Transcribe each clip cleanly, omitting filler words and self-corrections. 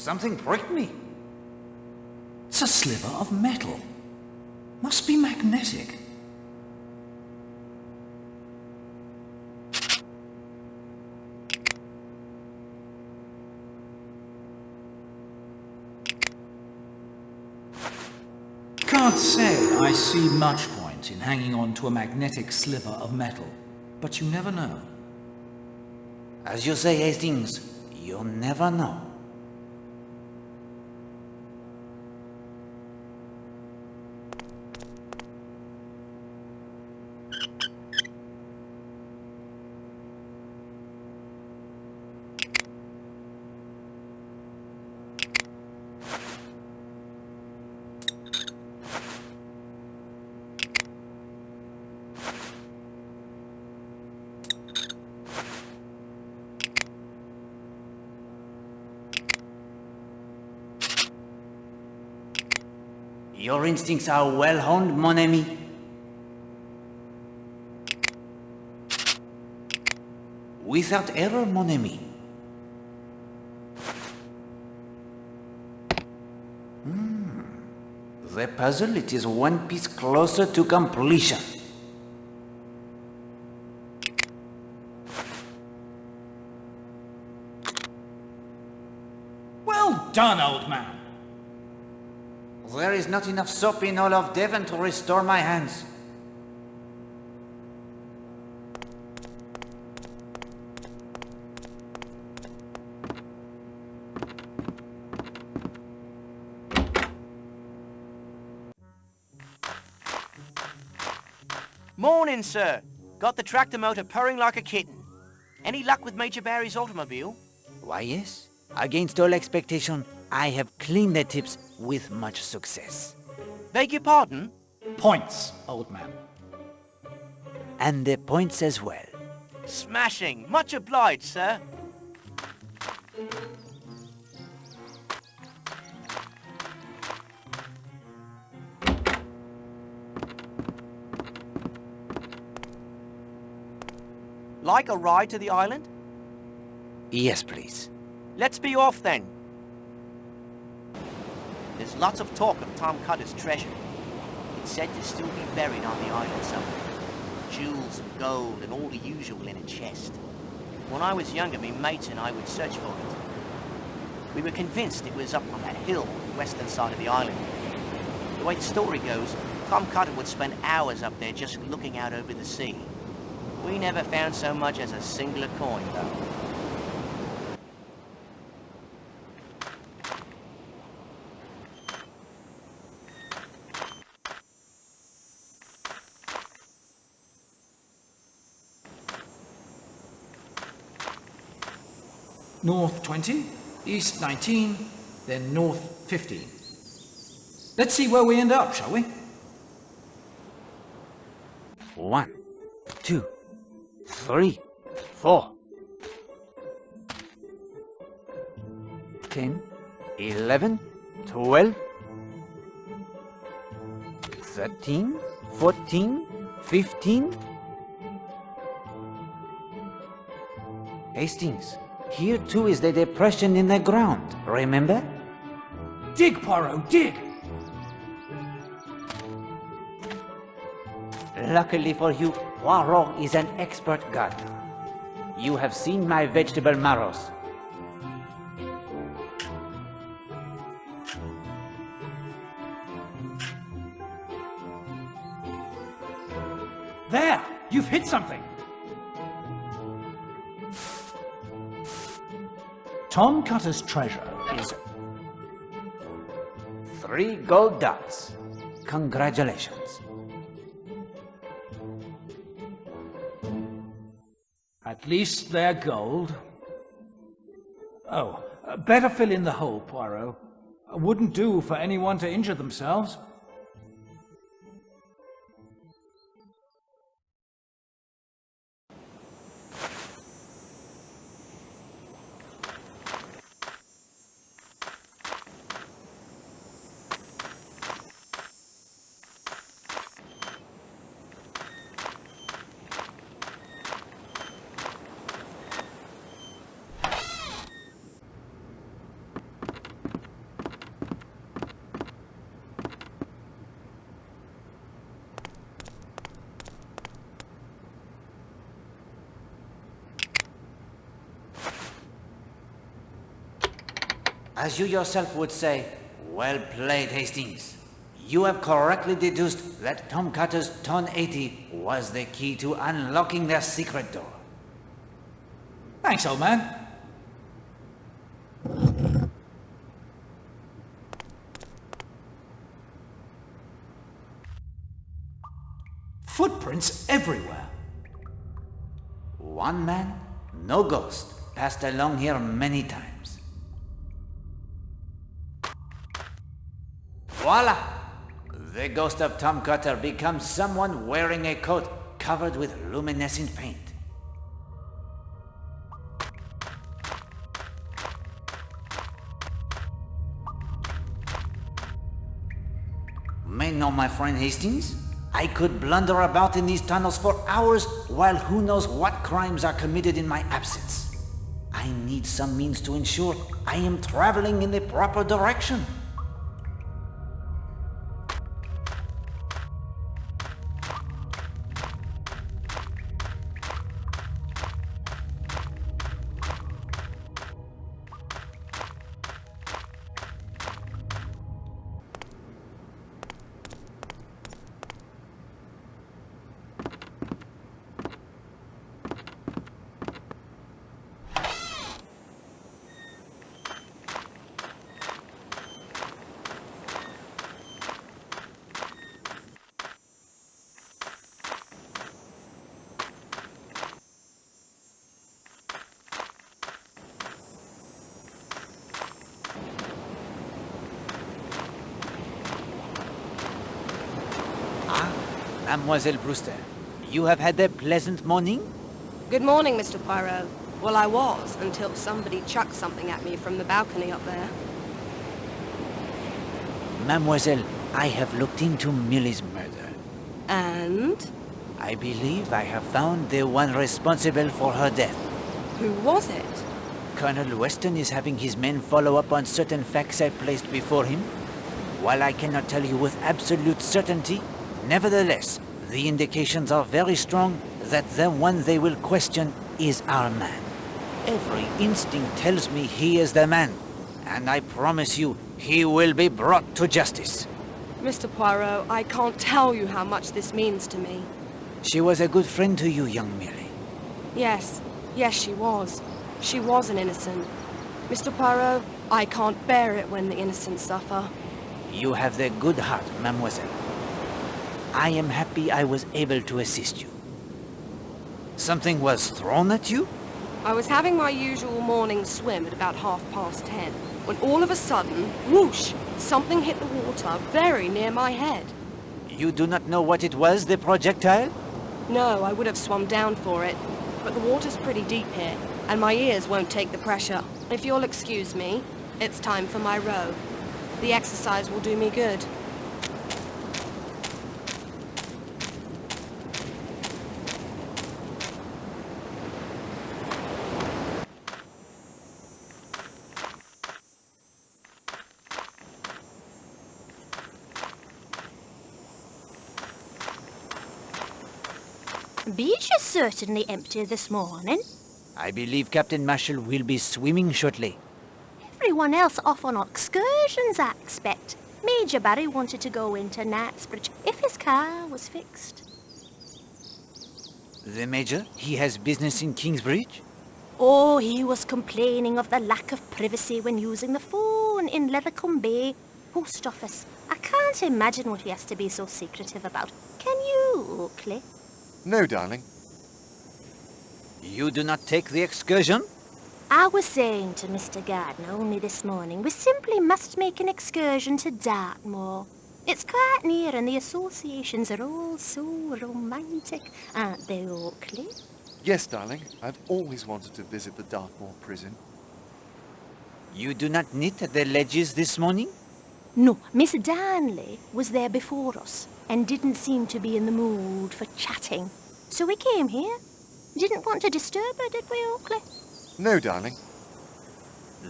Something pricked me. It's a sliver of metal. Must be magnetic. Can't say I see much point in hanging on to a magnetic sliver of metal, but you never know. As you say, Hastings, you'll never know. Your instincts are well honed, mon ami. Without error, mon ami. The puzzle, it is one piece closer to completion. Well done, old man. There is not enough soap in all of Devon to restore my hands. Morning, sir. Got the tractor motor purring like a kitten. Any luck with Major Barry's automobile? Why, yes. Against all expectation, I have cleaned the tips with much success. Beg your pardon? Points, old man. And the points as well. Smashing. Much obliged, sir. Like a ride to the island? Yes, please. Let's be off then. There's lots of talk of Tom Cutter's treasure. It's said to still be buried on the island somewhere. Jewels and gold and all the usual in a chest. When I was younger, me mates and I would search for it. We were convinced it was up on that hill on the western side of the island. The way the story goes, Tom Cutter would spend hours up there just looking out over the sea. We never found so much as a singular coin, though. North 20, east 19, then north 15. Let's see where we end up, shall we? 1, 2, 3, 4. 10, 11, 12, 13, 14, 15. Hastings, here too is the depression in the ground, remember? Dig, Poirot, dig! Luckily for you, Poirot is an expert gardener. You have seen my vegetable marrows. There! You've hit something! Tom Cutter's treasure is 3 gold dots. Congratulations. At least they're gold. Oh, better fill in the hole, Poirot. Wouldn't do for anyone to injure themselves. As you yourself would say, well played, Hastings. You have correctly deduced that Tom Cutter's Ton 80 was the key to unlocking their secret door. Thanks, old man. Footprints everywhere. One man, no ghost, passed along here many times. Voila! The ghost of Tom Cutter becomes someone wearing a coat covered with luminescent paint. Mais non, my friend Hastings. I could blunder about in these tunnels for hours while who knows what crimes are committed in my absence. I need some means to ensure I am traveling in the proper direction. Mademoiselle Brewster, you have had a pleasant morning? Good morning, Mr. Poirot. Well, I was, until somebody chucked something at me from the balcony up there. Mademoiselle, I have looked into Millie's murder. And? I believe I have found the one responsible for her death. Who was it? Colonel Weston is having his men follow up on certain facts I placed before him. While I cannot tell you with absolute certainty, nevertheless, the indications are very strong that the one they will question is our man. Every instinct tells me he is the man, and I promise you he will be brought to justice. Mr. Poirot, I can't tell you how much this means to me. She was a good friend to you, young Millie. Yes, she was. She was an innocent. Mr. Poirot, I can't bear it when the innocent suffer. You have the good heart, mademoiselle. I am happy I was able to assist you. Something was thrown at you? I was having my usual morning swim at about 10:30, when all of a sudden, whoosh, something hit the water very near my head. You do not know what it was, the projectile? No, I would have swum down for it, but the water's pretty deep here, and my ears won't take the pressure. If you'll excuse me, it's time for my row. The exercise will do me good. Beach is certainly empty this morning. I believe Captain Marshall will be swimming shortly. Everyone else off on excursions, I expect. Major Barry wanted to go into Knightsbridge if his car was fixed. The Major? He has business in Kingsbridge? Oh, he was complaining of the lack of privacy when using the phone in Lethercombe Bay post office. I can't imagine what he has to be so secretive about. Can you, Oakley? No, darling. You do not take the excursion? I was saying to Mr. Gardner only this morning, we simply must make an excursion to Dartmoor. It's quite near and the associations are all so romantic, aren't they, Oakley? Yes, darling. I've always wanted to visit the Dartmoor prison. You do not knit at the ledges this morning? No, Miss Darnley was there before us and didn't seem to be in the mood for chatting. So we came here. Didn't want to disturb her, did we, Oakley? No, darling.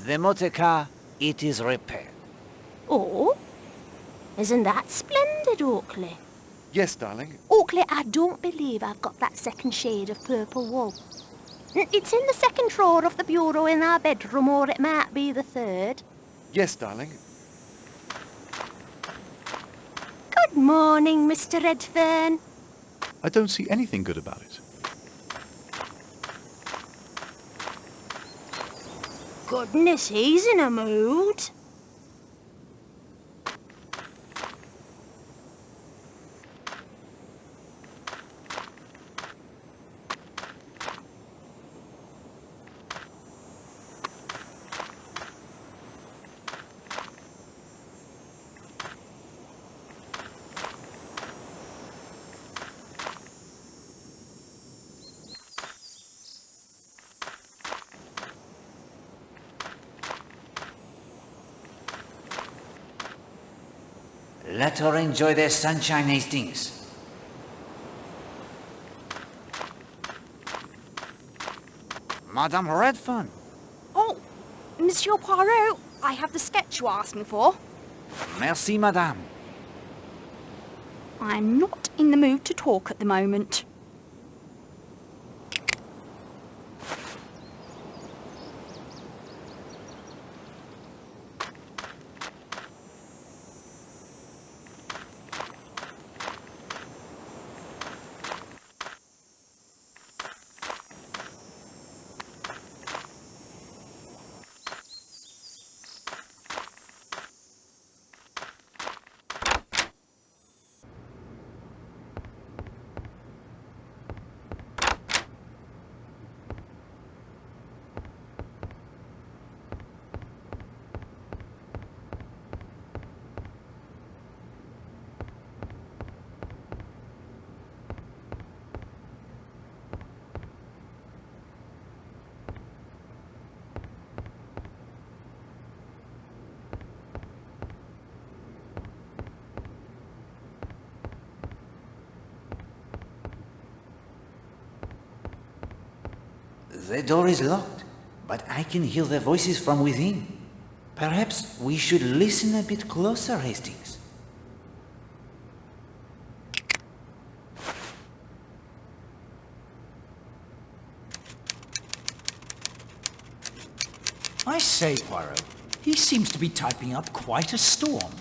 The motor car, it is repaired. Oh? Isn't that splendid, Oakley? Yes, darling. Oakley, I don't believe I've got that second shade of purple wool. It's in the second drawer of the bureau in our bedroom, or it might be the third. Yes, darling. Good morning, Mr. Redfern. I don't see anything good about it. Goodness, he's in a mood. Let her enjoy their sunshine, Hastings. Madame Redfern. Oh, Monsieur Poirot, I have the sketch you asked me for. Merci, madame. I'm not in the mood to talk at the moment. The door is locked, but I can hear their voices from within. Perhaps we should listen a bit closer, Hastings. I say, Poirot, he seems to be typing up quite a storm.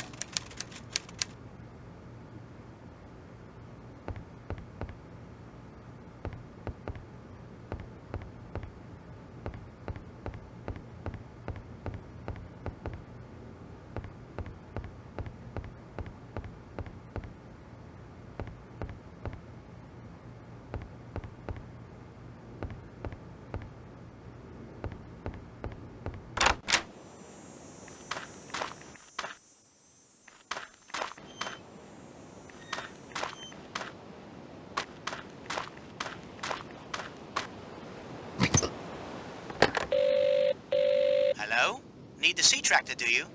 Hello? Need the sea tractor, do you?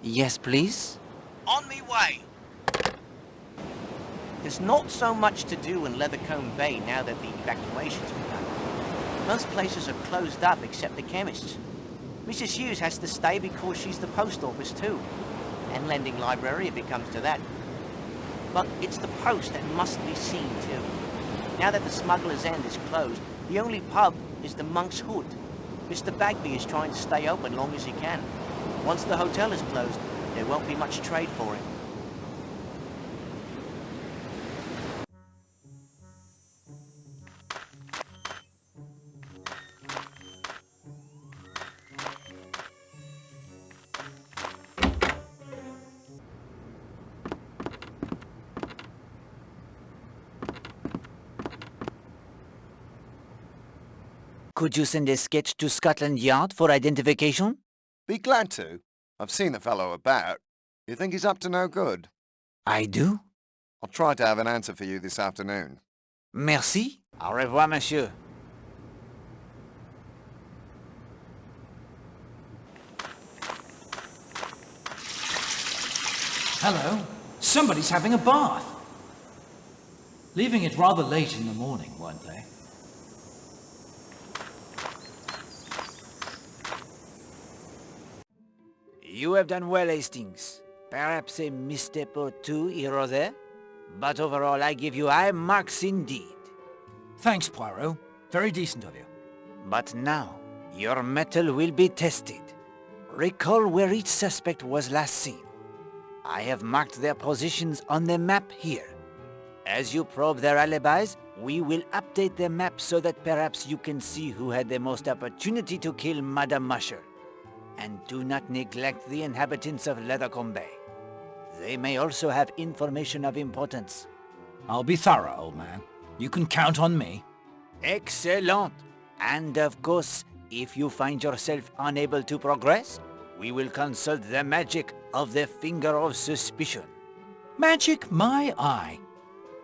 Yes, please? On me way. There's not so much to do in Leathercombe Bay now that the evacuation's begun. Most places are closed up except the chemists. Mrs. Hughes has to stay because she's the post office too, and lending library if it comes to that. But it's the post that must be seen too. Now that the Smuggler's End is closed, the only pub is the Monk's Hood. Mr. Bagby is trying to stay open long as he can. Once the hotel is closed, there won't be much trade for him. Could you send a sketch to Scotland Yard for identification? Be glad to. I've seen the fellow about. You think he's up to no good? I do. I'll try to have an answer for you this afternoon. Merci. Au revoir, monsieur. Hello. Somebody's having a bath. Leaving it rather late in the morning, weren't they? You have done well, Hastings. Perhaps a misstep or two here or there, but overall I give you high marks indeed. Thanks, Poirot. Very decent of you. But now, your mettle will be tested. Recall where each suspect was last seen. I have marked their positions on the map here. As you probe their alibis, we will update the map so that perhaps you can see who had the most opportunity to kill Madame Musher. And do not neglect the inhabitants of Leathercombe Bay. They may also have information of importance. I'll be thorough, old man. You can count on me. Excellent! And of course, if you find yourself unable to progress, we will consult the magic of the Finger of Suspicion. Magic my eye.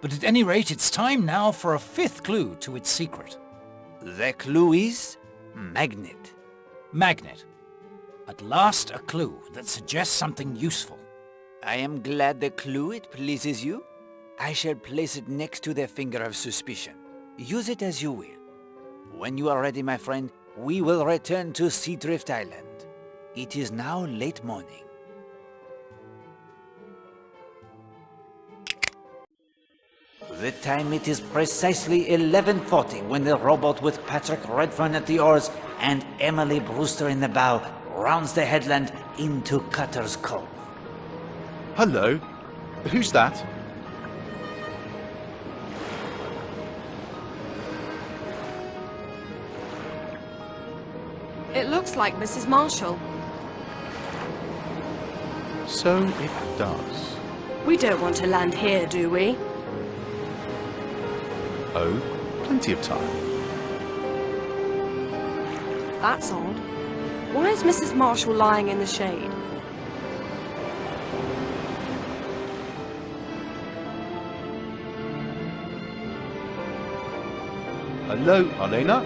But at any rate, it's time now for a fifth clue to its secret. The clue is magnet. Magnet. At last, a clue that suggests something useful. I am glad the clue it pleases you. I shall place it next to the Finger of Suspicion. Use it as you will. When you are ready, my friend, we will return to Seadrift Island. It is now late morning. The time it is precisely 11:40 when the rowboat with Patrick Redfern at the oars and Emily Brewster in the bow rounds the headland into Cutter's Cove. Hello? Who's that? It looks like Mrs. Marshall. So it does. We don't want to land here, do we? Oh, plenty of time. That's odd. Why is Mrs. Marshall lying in the shade? Hello, Elena?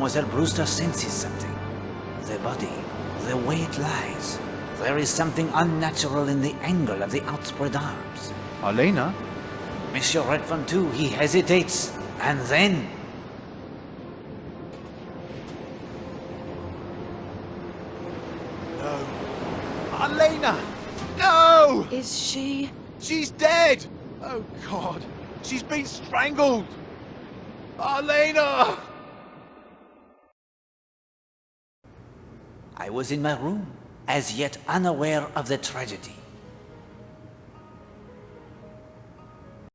Mademoiselle Brewster senses something. The body, the way it lies. There is something unnatural in the angle of the outspread arms. Elena? Monsieur Redfern too, he hesitates. And then... No. Elena! No! Is she... She's dead! Oh, God. She's been strangled! Elena! I was in my room, as yet unaware of the tragedy.